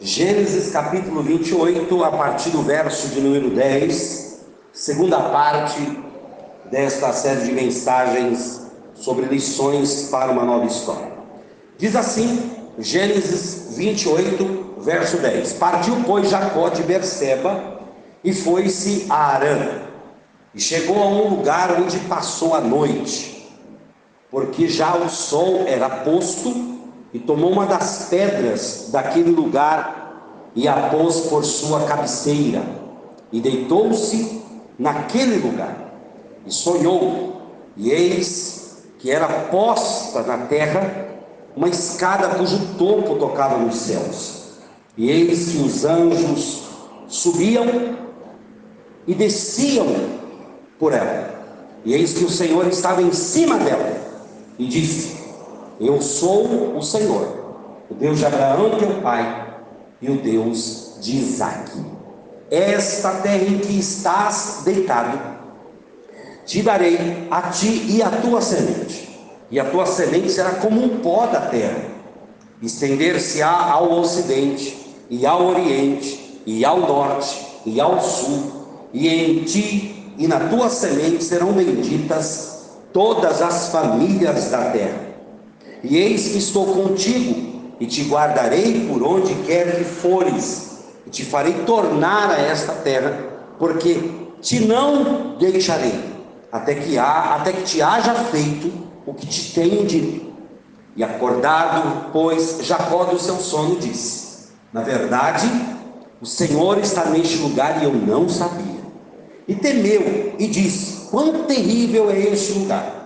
Gênesis capítulo 28, a partir do verso de número 10, segunda parte desta série de mensagens sobre lições para uma nova história. Diz assim, Gênesis 28, verso 10: Partiu, pois, Jacó de Berseba e foi-se a Harã, e chegou a um lugar onde passou a noite, porque já o sol era posto, e tomou uma das pedras daquele lugar e a pôs por sua cabeceira, e deitou-se naquele lugar, e sonhou, e eis que era posta na terra uma escada cujo topo tocava nos céus, e eis que os anjos subiam e desciam por ela, e eis que o Senhor estava em cima dela, e disse: Eu sou o Senhor, o Deus de Abraão teu pai, e o Deus de Isaque. Esta terra em que estás deitado, te darei a ti e a tua semente, e a tua semente será como um pó da terra, estender-se-á ao ocidente, e ao oriente, e ao norte, e ao sul, e em ti e na tua semente serão benditas todas as famílias da terra. E eis que estou contigo, e te guardarei por onde quer que fores, e te farei tornar a esta terra, porque te não deixarei, até que te haja feito o que te tenho dito. E acordado, pois, Jacó do seu sono, disse: Na verdade, o Senhor está neste lugar, e eu não sabia. E temeu, e disse: Quão terrível é este lugar!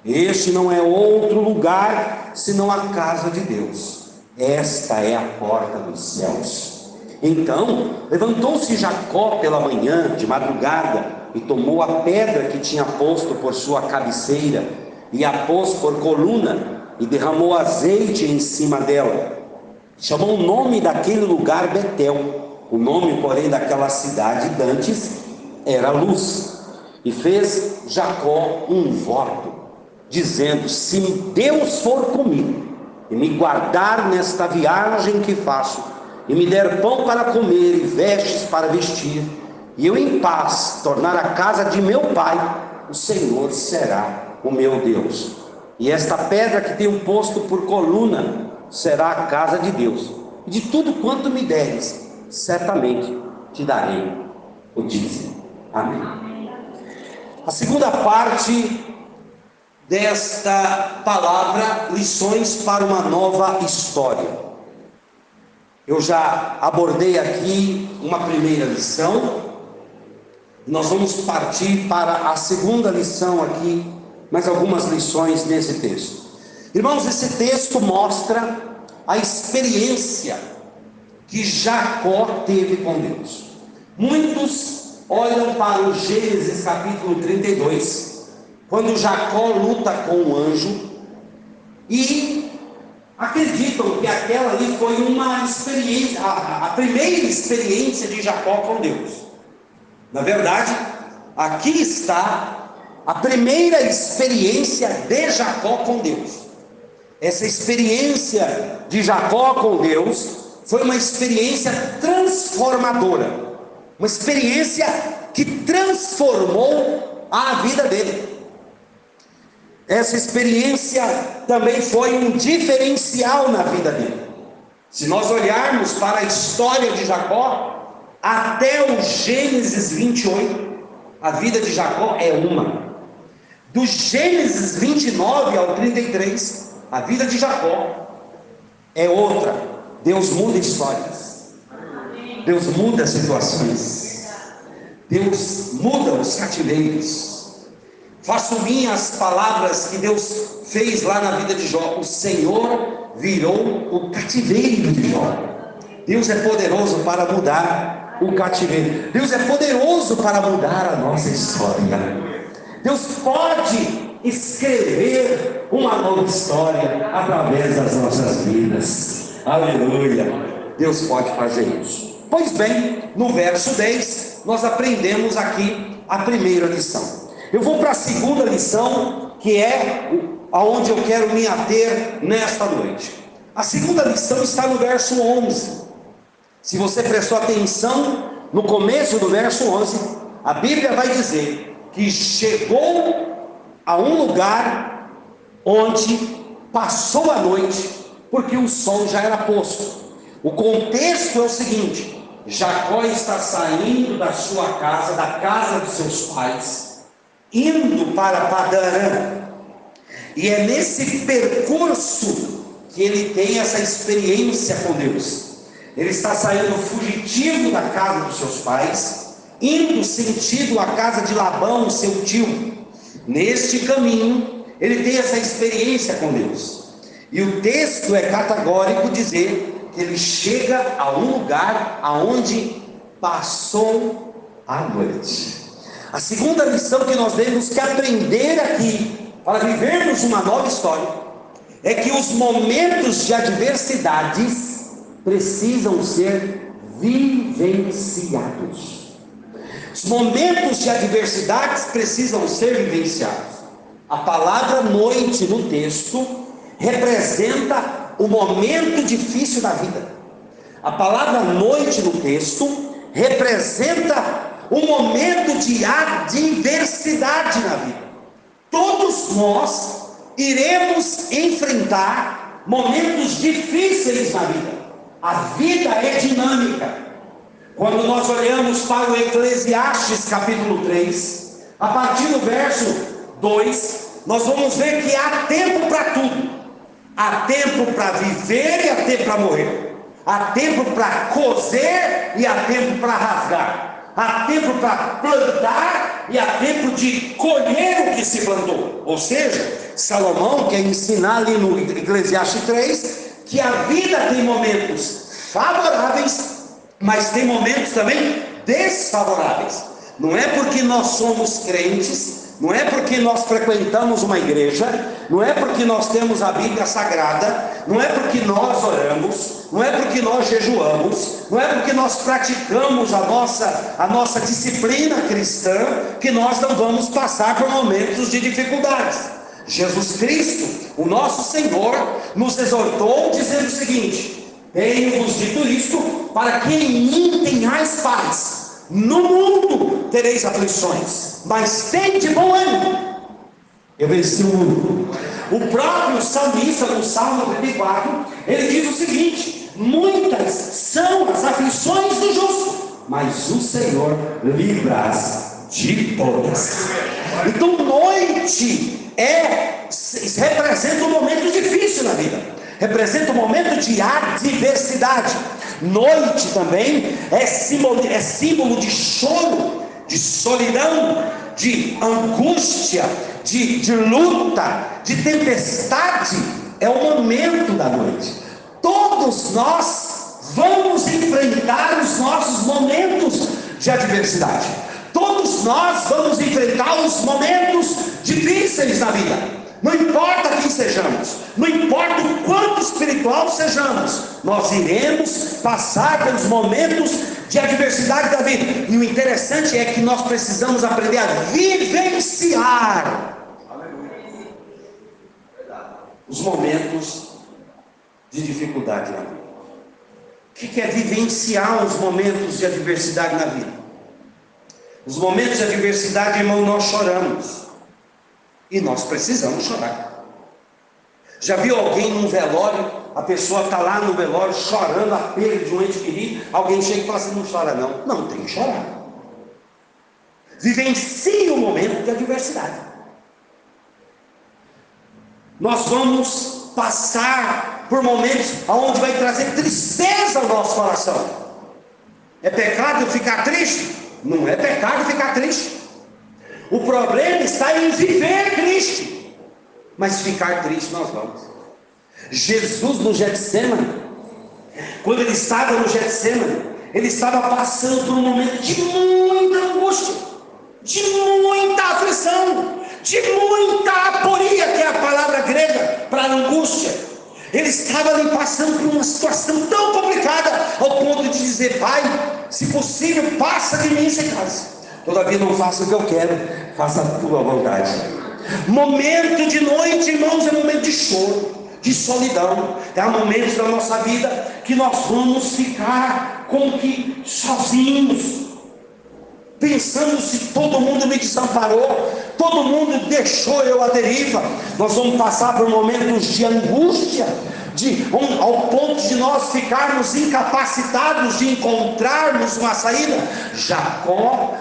Este não é outro lugar senão a casa de Deus. Esta é a porta dos céus. Então levantou-se Jacó pela manhã, de madrugada, e tomou a pedra que tinha posto por sua cabeceira, e a pôs por coluna, e derramou azeite em cima dela. Chamou o nome daquele lugar Betel. O nome, porém, daquela cidade dantes era Luz. E fez Jacó um voto, dizendo: Se Deus for comigo e me guardar nesta viagem que faço, e me der pão para comer e vestes para vestir, e eu em paz tornar a casa de meu pai, o Senhor será o meu Deus. E esta pedra que tenho posto por coluna será a casa de Deus. E de tudo quanto me deres, certamente te darei o dízimo. Amém. A segunda parte desta palavra, lições para uma nova história. Eu já abordei aqui uma primeira lição, nós vamos partir para a segunda lição aqui, mais algumas lições nesse texto. Irmãos, esse texto mostra a experiência que Jacó teve com Deus. Muitos olham para o Gênesis capítulo 32, quando Jacó luta com o anjo, e acreditam que aquela ali foi uma experiência, a primeira experiência de Jacó com Deus. Na verdade, aqui está a primeira experiência de Jacó com Deus. Essa experiência de Jacó com Deus foi uma experiência transformadora, uma experiência que transformou a vida dele. Essa experiência também foi um diferencial na vida dele. Se nós olharmos para a história de Jacó, até o Gênesis 28, a vida de Jacó é uma. Do Gênesis 29 ao 33, a vida de Jacó é outra. Deus muda histórias, Deus muda situações, Deus muda os cativeiros. Faço minhas palavras que Deus fez lá na vida de Jó. O Senhor virou o cativeiro de Jó. Deus é poderoso para mudar o cativeiro. Deus é poderoso para mudar a nossa história. Deus pode escrever uma nova história através das nossas vidas. Aleluia! Deus pode fazer isso. Pois bem, no verso 10, nós aprendemos aqui a primeira lição. Eu vou para a segunda lição, que é aonde eu quero me ater nesta noite. A segunda lição está no verso 11. Se você prestou atenção, no começo do verso 11, a Bíblia vai dizer que chegou a um lugar onde passou a noite, porque o sol já era posto. O contexto é o seguinte: Jacó está saindo da sua casa, da casa dos seus pais, indo para Padã, e é nesse percurso que ele tem essa experiência com Deus. Ele está saindo fugitivo da casa dos seus pais, indo sentido a casa de Labão, seu tio. Neste caminho, ele tem essa experiência com Deus. E o texto é categórico dizer que ele chega a um lugar aonde passou a noite. A segunda lição que nós temos que aprender aqui, para vivermos uma nova história, é que os momentos de adversidades precisam ser vivenciados. Os momentos de adversidades precisam ser vivenciados. A palavra noite no texto representa o momento difícil da vida. A palavra noite no texto representa um momento de adversidade na vida. Todos nós iremos enfrentar momentos difíceis na vida. A vida é dinâmica. Quando nós olhamos para o Eclesiastes capítulo 3, a partir do verso 2, nós vamos ver que há tempo para tudo. Há tempo para viver e há tempo para morrer. Há tempo para coser e há tempo para rasgar. Há tempo para plantar e há tempo de colher o que se plantou. Ou seja, Salomão quer ensinar ali no Eclesiastes 3 que a vida tem momentos favoráveis, mas tem momentos também desfavoráveis. Não é porque nós somos crentes, não é porque nós frequentamos uma igreja, não é porque nós temos a Bíblia Sagrada, não é porque nós oramos, não é porque nós jejuamos, não é porque nós praticamos a nossa disciplina cristã, que nós não vamos passar por momentos de dificuldades. Jesus Cristo, o nosso Senhor, nos exortou dizendo o seguinte: tenho-vos dito isto, para que em mim tenhais paz. No mundo tereis aflições, mas tende bom ânimo, eu venci o mundo. O próprio salmista, no Salmo 34, ele diz o seguinte: muitas são as aflições do justo, mas o Senhor livra-as de todas. Então noite representa um momento difícil na vida, representa um momento de adversidade. Noite também é símbolo de choro, de solidão, de angústia, de luta, de tempestade. É o momento da noite. Todos nós vamos enfrentar os nossos momentos de adversidade. Todos nós vamos enfrentar os momentos difíceis na vida. Não importa quem sejamos, não importa o quanto espiritual sejamos, nós iremos passar pelos momentos de adversidade da vida. E o interessante é que nós precisamos aprender a vivenciar os momentos de dificuldade na vida. O que é vivenciar os momentos de adversidade na vida? Os momentos de adversidade, irmão, nós choramos. E nós precisamos chorar. Já viu alguém num velório? A pessoa está lá no velório chorando a perda de um ente querido. Alguém chega e fala assim: não chora não. Não, tem que chorar. Vivencie o momento de adversidade. Nós vamos passar por momentos onde vai trazer tristeza ao nosso coração. É pecado ficar triste? Não é pecado ficar triste. O problema está em viver triste, mas ficar triste nós vamos. Jesus no Getsemane, quando ele estava no Getsemane, ele estava passando por um momento de muita angústia, de muita aflição, de muita aporia, que é a palavra grega para angústia. Ele estava ali passando por uma situação tão complicada, ao ponto de dizer: Pai, se possível, passa de mim esse cálice. Todavia não faça o que eu quero, faça a tua vontade. Momento de noite, irmãos, é momento de choro, de solidão. É um momento da nossa vida que nós vamos ficar como que sozinhos, pensando se todo mundo me desamparou, todo mundo deixou eu à deriva. Nós vamos passar por momentos de angústia, ao ponto de nós ficarmos incapacitados de encontrarmos uma saída. Jacó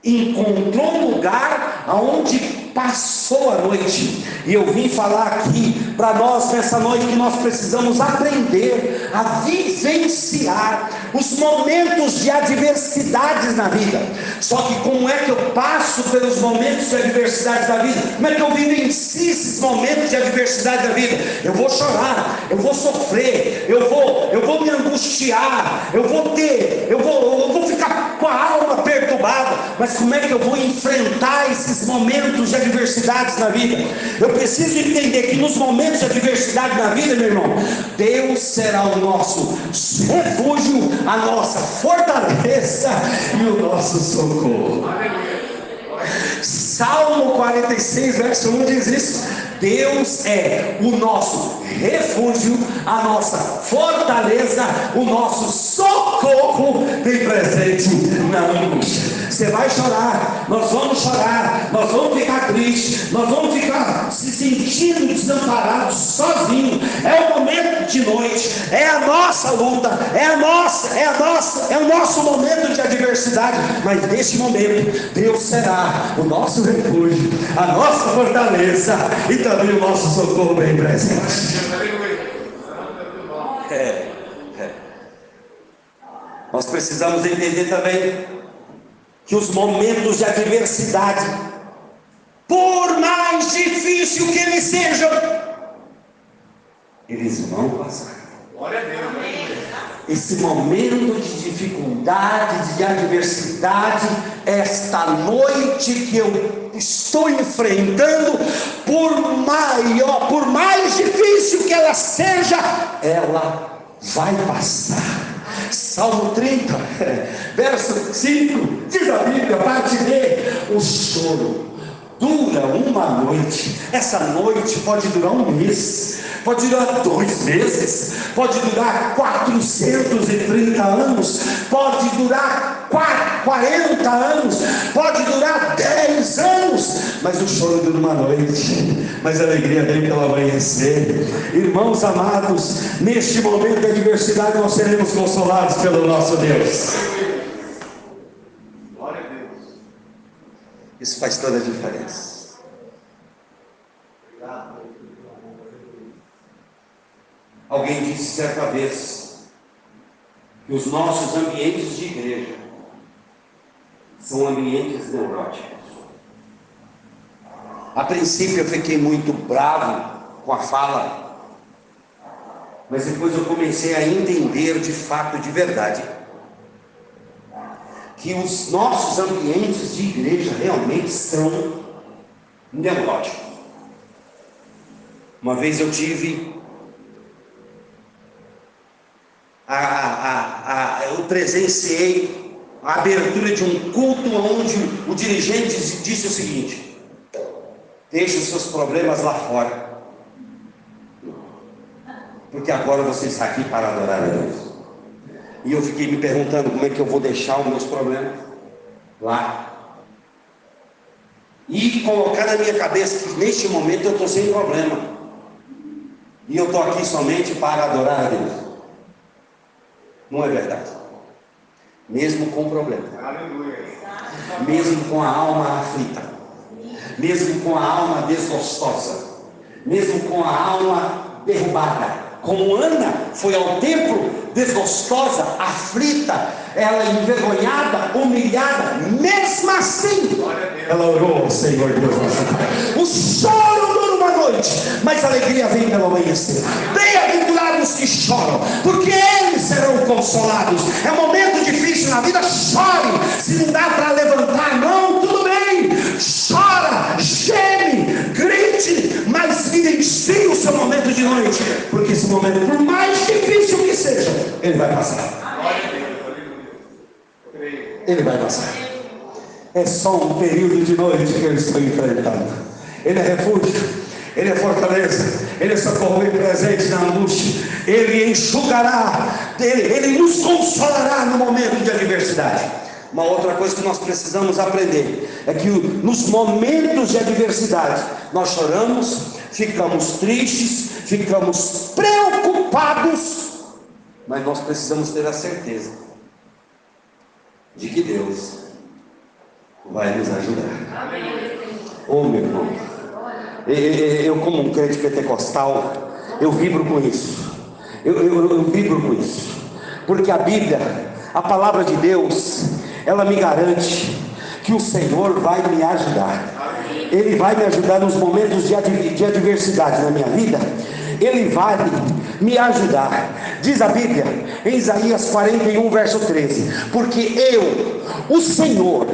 encontrou um lugar aonde passou a noite, e eu vim falar aqui para nós nessa noite que nós precisamos aprender a vivenciar os momentos de adversidades na vida. Só que como é que eu passo pelos momentos de adversidade da vida? Como é que eu vivencio esses momentos de adversidade da vida? Eu vou chorar, eu vou sofrer, eu vou me angustiar, eu vou ficar com a alma perturbada. Mas como é que eu vou enfrentar esses momentos de adversidades na vida? Eu preciso entender que nos momentos de adversidade na vida, meu irmão, Deus será o nosso refúgio, a nossa fortaleza e o nosso socorro. Salmo 46, verso 1 diz isso: Deus é o nosso refúgio, a nossa fortaleza, o nosso socorro bem presente na angústia. Você vai chorar, nós vamos chorar, nós vamos ficar tristes, nós vamos ficar se sentindo desamparados, sozinhos. É o momento de noite, é a nossa luta, é o nosso momento de adversidade. Mas neste momento, Deus será o nosso refúgio, a nossa fortaleza e também o nosso socorro bem presente. Nós precisamos entender também que os momentos de adversidade, por mais difícil que eles sejam, eles vão passar. Glória a Deus. Esse momento de dificuldade, de adversidade, esta noite que eu estou enfrentando, por mais difícil que ela seja, ela vai passar. Salmo 30, verso 5, diz a Bíblia, parte B: o choro dura uma noite. Essa noite pode durar um mês, pode durar 2 meses, pode durar 430 anos, pode durar 40 anos, pode durar 10 anos, mas o choro dura uma noite, mas a alegria vem pelo amanhecer. Irmãos amados, neste momento de adversidade nós seremos consolados pelo nosso Deus. Glória a Deus. Isso faz toda a diferença. Alguém disse certa vez que os nossos ambientes de igreja são ambientes neuróticos. A princípio eu fiquei muito bravo com a fala, mas depois eu comecei a entender de fato, de verdade, que os nossos ambientes de igreja realmente são neuróticos. Uma vez eu tive eu presenciei a abertura de um culto onde o dirigente disse o seguinte: deixe os seus problemas lá fora, porque agora você está aqui para adorar a Deus. E eu fiquei me perguntando como é que eu vou deixar os meus problemas lá, e colocar na minha cabeça que neste momento eu estou sem problema, e eu estou aqui somente para adorar a Deus. Não é verdade. Mesmo com problema, mesmo com a alma aflita, mesmo com a alma desgostosa, mesmo com a alma derrubada, como Ana foi ao templo desgostosa, aflita, ela envergonhada, humilhada, mesmo assim ela orou ao Senhor Deus. O choro dura uma noite, mas a alegria vem pelo amanhecer. Bem-aventurados que choram, porque eles serão consolados. É um momento difícil na vida, chore. Se não dá para levantar a mão, tudo bem, chora, geme, grite, mas vivencie o seu momento de noite, porque esse momento, por mais difícil que seja, ele vai passar. Ele vai passar. É só um período de noite que eu estou enfrentando. Ele é refúgio, Ele é fortaleza, Ele é socorro e presente na angústia, Ele enxugará, Ele nos consolará no momento de adversidade. Uma outra coisa que nós precisamos aprender é que nos momentos de adversidade nós choramos, ficamos tristes, ficamos preocupados, mas nós precisamos ter a certeza de que Deus vai nos ajudar. Amém. Oh, meu irmão, eu como um crente pentecostal, eu vibro com isso. Eu vibro com isso, porque a Bíblia, a palavra de Deus, ela me garante que o Senhor vai me ajudar. Ele vai me ajudar nos momentos de adversidade na minha vida. Ele vai me ajudar. Diz a Bíblia em Isaías 41 verso 13: porque eu, o Senhor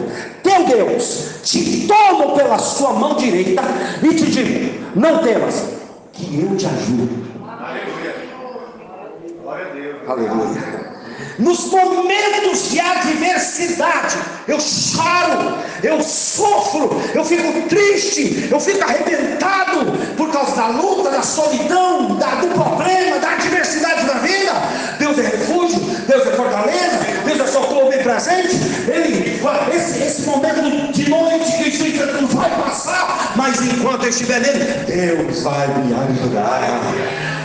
teu Deus, te tomo pela sua mão direita e te digo: não temas, que eu te ajudo. Aleluia. Glória a Deus. Aleluia. Nos momentos de adversidade, eu choro, eu sofro, eu fico triste, eu fico arrebentado por causa da luta, da solidão, do problema, da adversidade da vida. Deus é refúgio, Deus é fortaleza, Deus é socorro bem presente. Esse momento de noite que isso não vai passar, mas enquanto eu estiver nele, Deus vai me ajudar.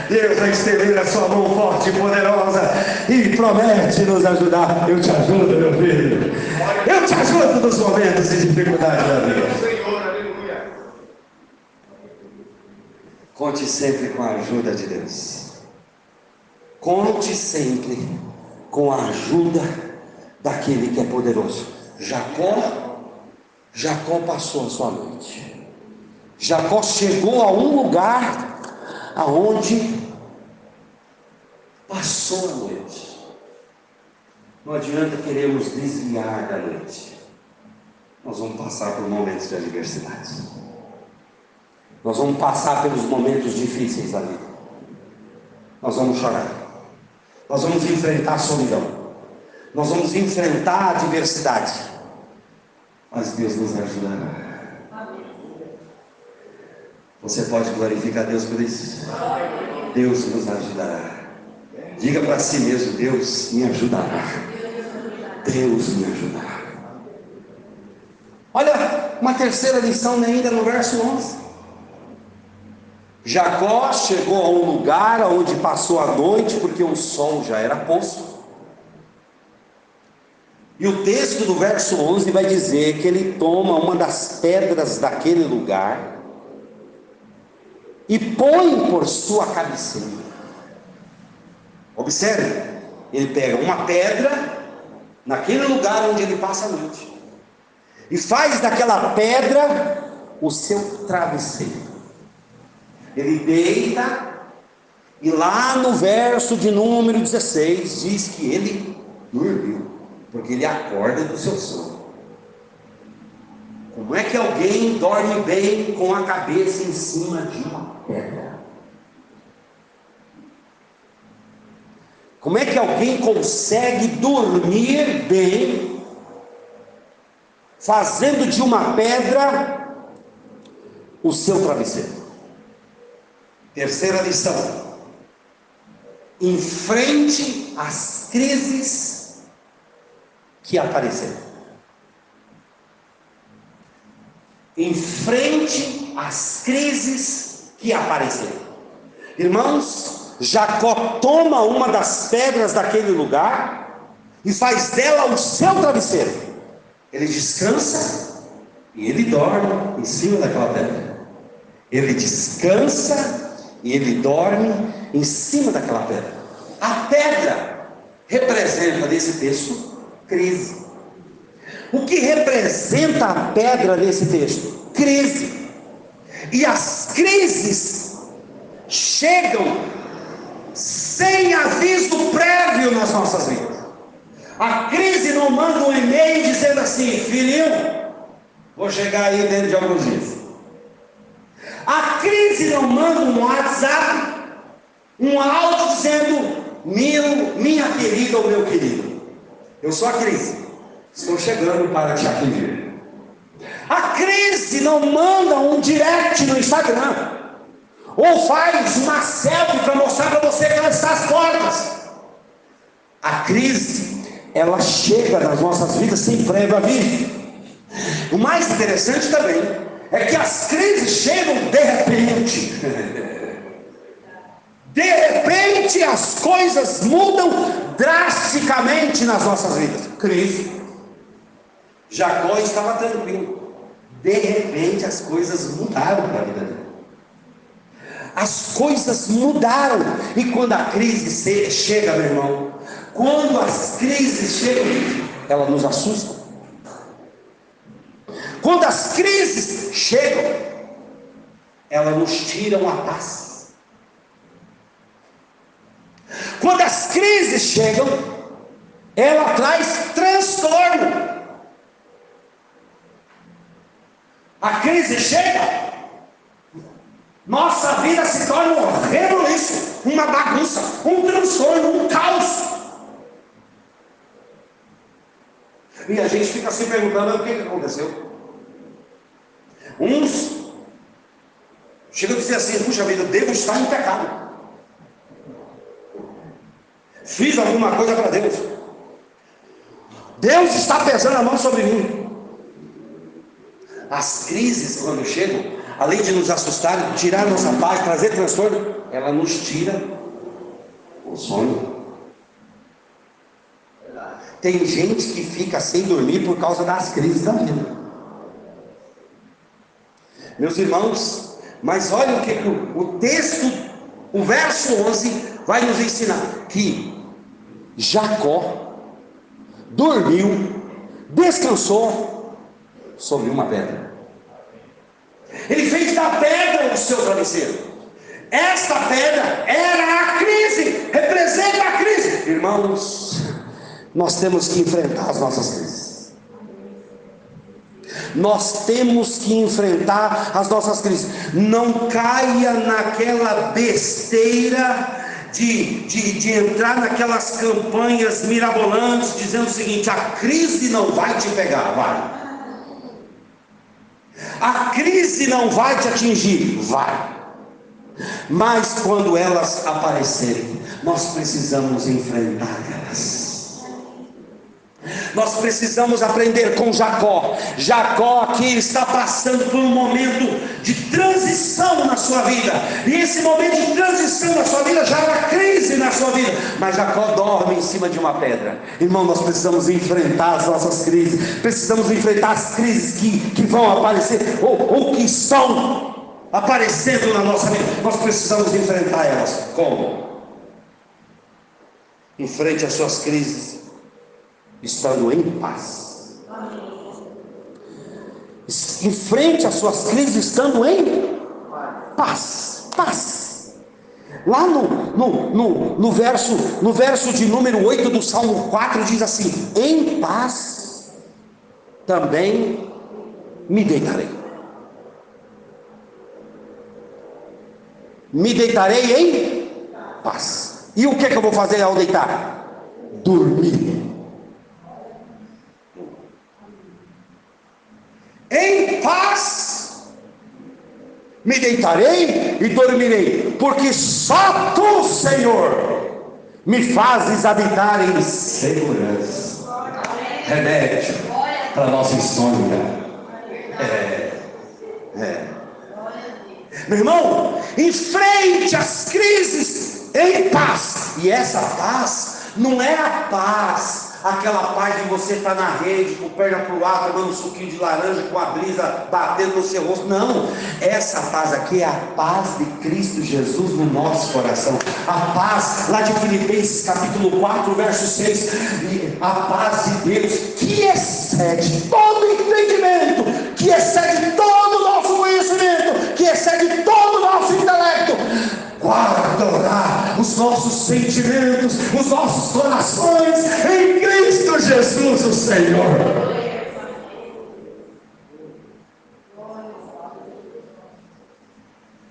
Deus vai estender a sua mão forte e poderosa e promete nos ajudar. Eu te ajudo, meu filho. Eu te ajudo nos momentos de dificuldade da vida. Conte sempre com a ajuda de Deus. Conte sempre com a ajuda daquele que é poderoso. Jacó passou a sua noite. Jacó chegou a um lugar aonde passou a noite. Não adianta queremos desviar da noite. Nós vamos passar por momentos de adversidade. Nós vamos passar pelos momentos difíceis da vida. Nós vamos chorar. Nós vamos enfrentar a solidão. Nós vamos enfrentar a adversidade. Mas Deus nos ajudará. Você pode glorificar Deus por isso? Deus nos ajudará. Diga para si mesmo: Deus me ajudará. Deus me ajudará. Olha, uma terceira lição ainda no verso 11. Jacó chegou a um lugar onde passou a noite, porque o sol já era posto. E o texto do verso 11 vai dizer que ele toma uma das pedras daquele lugar e põe por sua cabeceira. Observe, ele pega uma pedra naquele lugar onde ele passa a noite e faz daquela pedra o seu travesseiro. Ele deita, e lá no verso de número 16 diz que ele dormiu, porque ele acorda do seu sono. Como é que alguém dorme bem com a cabeça em cima de uma pedra? Como é que alguém consegue dormir bem fazendo de uma pedra o seu travesseiro? Terceira lição: enfrente as crises que apareceram. Enfrente as crises que apareceram. Irmãos, Jacó toma uma das pedras daquele lugar e faz dela o seu travesseiro. Ele descansa e ele dorme em cima daquela pedra. Ele descansa e ele dorme em cima daquela pedra. A pedra representa nesse texto crise. O que representa a pedra nesse texto? Crise. E as crises chegam sem aviso prévio nas nossas vidas. A crise não manda um e-mail dizendo assim: filhinho, vou chegar aí dentro de alguns dias. A crise não manda um WhatsApp, um áudio dizendo: minha querida ou meu querido, eu sou a crise, estou chegando para te atingir. A crise não manda um direct no Instagram. ou faz uma selfie para mostrar para você que ela está às portas. A crise, ela chega nas nossas vidas sem prévio aviso. O mais interessante também é que as crises chegam de repente. De repente as coisas mudam drasticamente nas nossas vidas. Crise. Jacó estava tranquilo. De repente as coisas mudaram para a vida dele. As coisas mudaram. E quando a crise chega, meu irmão, quando as crises chegam, ela nos assusta. Quando as crises chegam, elas nos tiram a paz. Quando as crises chegam, ela traz transtorno. A crise chega, nossa vida se torna um rebuliço, uma bagunça, um transtorno, um caos. E a gente fica se perguntando o que aconteceu. Uns chegam a dizer assim: puxa vida, eu devo estar em pecado. Fiz alguma coisa para Deus. Deus está pesando a mão sobre mim. As crises, quando chegam, além de nos assustar, tirar nossa paz, trazer transtorno, ela nos tira o sono. Tem gente que fica sem dormir por causa das crises da vida. Meus irmãos, mas olha o que o texto, o verso 11 vai nos ensinar: que Jacó dormiu, descansou sobre uma pedra. Ele fez da pedra o seu travesseiro. Esta pedra era a crise, representa a crise. Irmãos, nós temos que enfrentar as nossas crises. Nós temos que enfrentar as nossas crises. Não caia naquela besteira de entrar naquelas campanhas mirabolantes, dizendo o seguinte: a crise não vai te pegar. Vai. A crise não vai te atingir. Vai. Mas quando elas aparecerem, nós precisamos enfrentar elas. Nós precisamos aprender com Jacó. Jacó aqui está passando por um momento de transição na sua vida. E esse momento de transição na sua vida já era crise na sua vida. Mas Jacó dorme em cima de uma pedra. Irmão, nós precisamos enfrentar as nossas crises. Precisamos enfrentar as crises que vão aparecer ou que estão aparecendo na nossa vida. Nós precisamos enfrentar elas. Como? Enfrente as suas crises estando em paz. Enfrente as suas crises estando em paz. Paz. Lá no verso de número 8 do Salmo 4 diz assim: em paz também me deitarei. Me deitarei em paz. E o que eu vou fazer ao deitar? Dormir. Em paz me deitarei e dormirei, porque só tu, Senhor, me fazes habitar em segurança. Remédio para a nossa insônia. Meu irmão, enfrente as crises em paz. E essa paz não é a paz, aquela paz de você estar na rede, com perna para o ar, tomando um suquinho de laranja, com a brisa batendo no seu rosto. Não, essa paz aqui é a paz de Cristo Jesus no nosso coração. A paz lá de Filipenses capítulo 4 verso 6. A paz de Deus que excede todo entendimento, que excede todo o nosso conhecimento, que excede todo o nosso intelecto, guardará os nossos sentimentos, os nossos corações em Cristo Jesus o Senhor.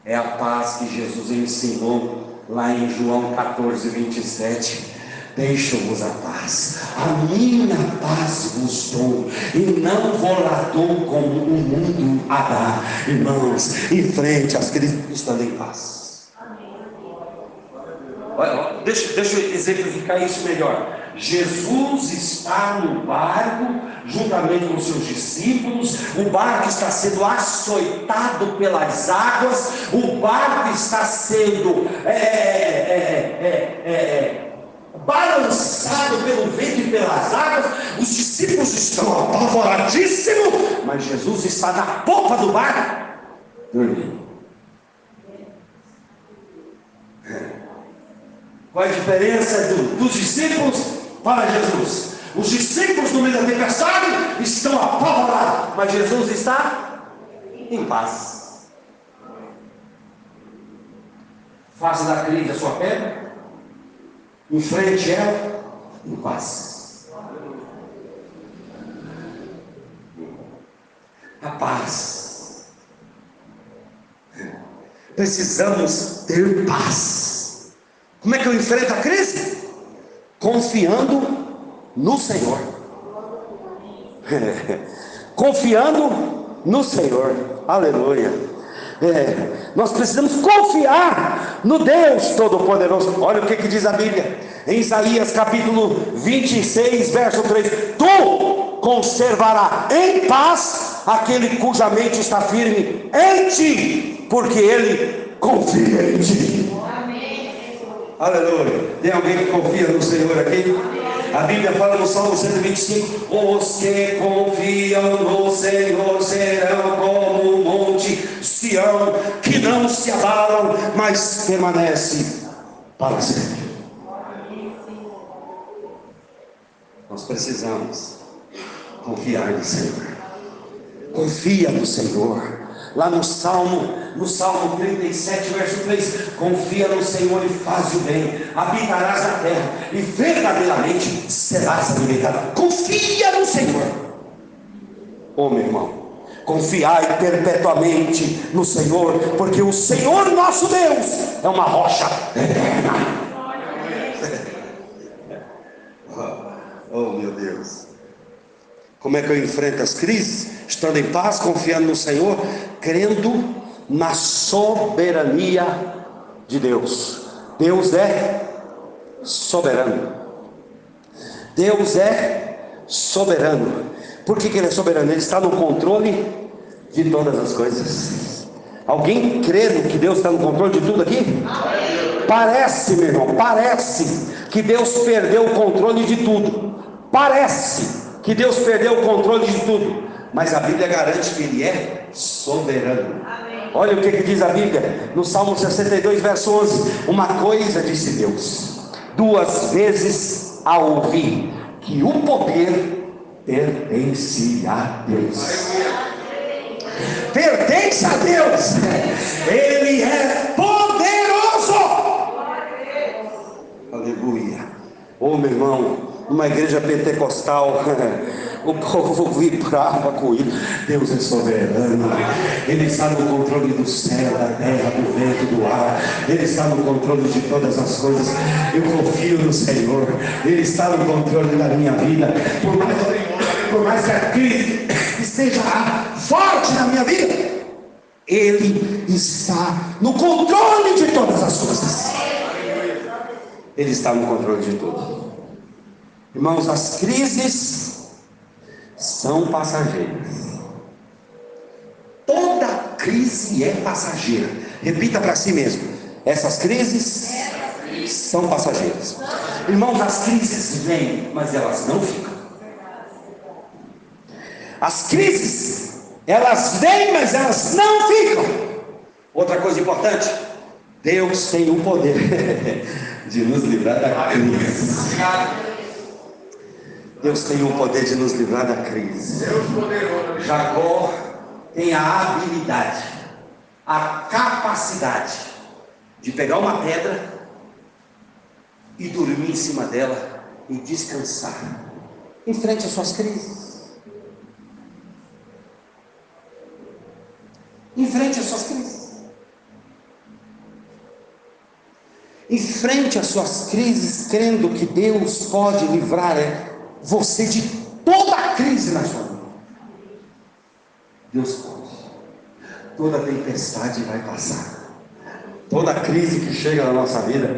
É a paz que Jesus ensinou lá em João 14, 27. deixo-vos a paz, a minha paz vos dou, e não vou lá dou como o mundo a dá. Irmãos, enfrente as crises estando em paz. Olha, deixa eu exemplificar isso melhor. Jesus está no barco, juntamente com seus discípulos. O barco está sendo açoitado pelas águas. O barco está sendo balançado pelo vento e pelas águas. Os discípulos estão apavoradíssimos, mas Jesus está na popa do barco, dormindo. Qual a diferença dos discípulos para Jesus? Os discípulos no meio da tempestade estão apavorados, mas Jesus está em paz. Faça da crise a sua pedra, enfrente ela em paz. A paz. Precisamos ter paz. Como é que eu enfrento a crise? Confiando no Senhor. Confiando no Senhor. Aleluia. Nós precisamos confiar no Deus Todo-Poderoso. Olha o que diz a Bíblia em Isaías capítulo 26, verso 3: Tu conservarás em paz aquele cuja mente está firme em ti, porque ele confia em ti. Aleluia. Tem alguém que confia no Senhor aqui? A Bíblia fala no Salmo 125: os que confiam no Senhor serão como o monte Sião, que não se abalam, mas permanece para sempre. Nós precisamos confiar no Senhor. Confia no Senhor. Lá no Salmo 37, verso 3: confia no Senhor e faz o bem, habitarás na terra e verdadeiramente serás alimentado. Confia no Senhor. Meu irmão, confiai perpetuamente no Senhor, porque o Senhor nosso Deus é uma rocha eterna. Oh meu Deus. Como é que eu enfrento as crises? Estando em paz, confiando no Senhor, crendo na soberania de Deus. Deus é soberano. Deus é soberano. Por que Ele é soberano? Ele está no controle de todas as coisas. Alguém crê no que Deus está no controle de tudo aqui? Parece, meu irmão, parece que Deus perdeu o controle de tudo. Parece que Deus perdeu o controle de tudo, mas a Bíblia garante que Ele é soberano. Olha o que diz a Bíblia no Salmo 62, verso 11: uma coisa disse Deus, duas vezes a ouvi, que o poder pertence a Deus. Pertence a Deus. Ele é poderoso. Aleluia. Meu irmão, numa igreja pentecostal, o povo vibrava com ele. Deus é soberano. Ele está no controle do céu, da terra, do vento, do ar. Ele está no controle de todas as coisas. Eu confio no Senhor. Ele está no controle da minha vida. Por mais que a crise esteja forte na minha vida, Ele está no controle de todas as coisas. Ele está no controle de tudo. Irmãos, as crises são passageiras. Toda crise é passageira. Repita para si mesmo: essas crises são passageiras. Irmãos, as crises vêm, mas elas não ficam. As crises, elas vêm, mas elas não ficam. Outra coisa importante: Deus tem o poder de nos livrar da crise. Deus tem o poder de nos livrar da crise. Jacó tem a habilidade, a capacidade de pegar uma pedra e dormir em cima dela e descansar. Enfrente as suas crises. Enfrente as suas crises. Enfrente as suas crises, crendo que Deus pode livrar você de toda a crise na sua vida. Deus pode. Toda tempestade vai passar. Toda crise que chega na nossa vida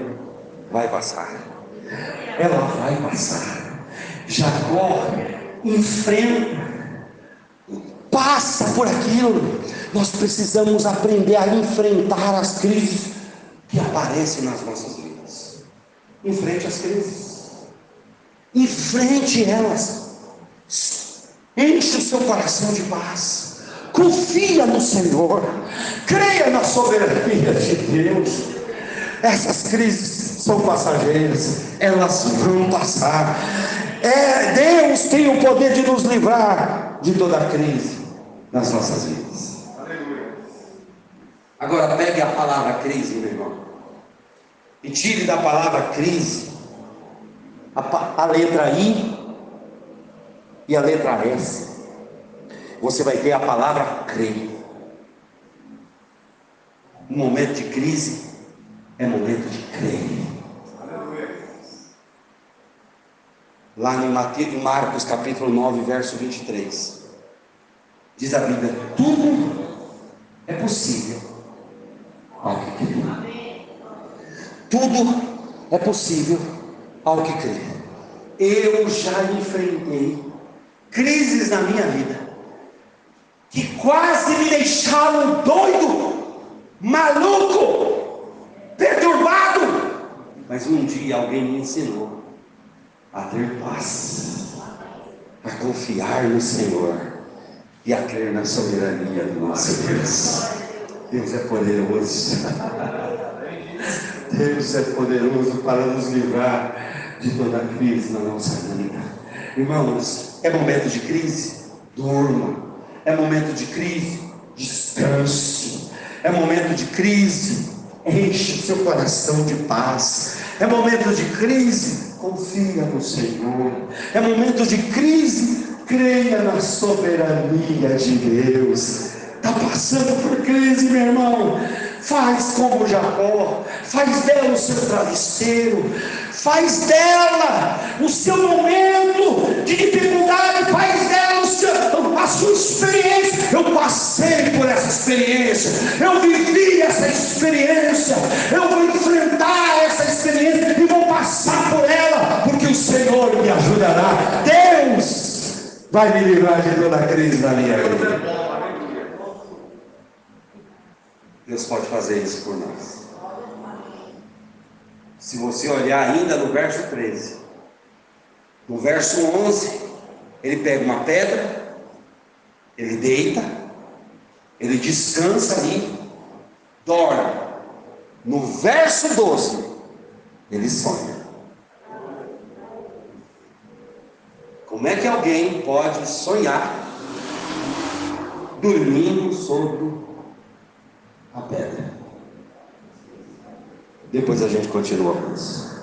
vai passar. Ela vai passar. Jacó enfrenta, passa por aquilo. Nós precisamos aprender a enfrentar as crises que aparecem nas nossas vidas. Enfrente as crises. Enfrente elas. Enche o seu coração de paz. Confia no Senhor. Creia na soberania de Deus. Essas crises são passageiras. Elas vão passar. Deus tem o poder de nos livrar de toda a crise nas nossas vidas. Aleluia. Agora pegue a palavra crise, meu irmão, e tire da palavra crise a letra I e a letra S. Você vai ter a palavra crer. Um momento de crise é momento de crer. Lá em Marcos capítulo 9, verso 23, diz a Bíblia: tudo é possível ao que crê. Tudo é possível ao que crê. Eu já enfrentei crises na minha vida que quase me deixaram doido, maluco, perturbado. Mas um dia alguém me ensinou a ter paz, a confiar no Senhor e a crer na soberania do nosso Deus. Deus é poderoso. Deus é poderoso para nos livrar de toda crise na nossa vida. Irmãos, é momento de crise? Durma. É momento de crise? Descanse. É momento de crise? Enche o seu coração de paz. É momento de crise? Confia no Senhor. É momento de crise? Creia na soberania de Deus. Está passando por crise, meu irmão? Faz como Jacó. Faz dela o seu travesseiro. Faz dela o seu momento de dificuldade. Faz dela a sua experiência. Eu passei por essa experiência. Eu vivi essa experiência. Eu vou enfrentar essa experiência e vou passar por ela, porque o Senhor me ajudará. Deus vai me livrar de toda a crise na minha vida. Deus pode fazer isso por nós. Se você olhar ainda no verso 13, no verso 11, ele pega uma pedra, ele deita, ele descansa ali, dorme. No verso 12, ele sonha. Como é que alguém pode sonhar dormindo sobre a pedra? Depois a gente continua com isso.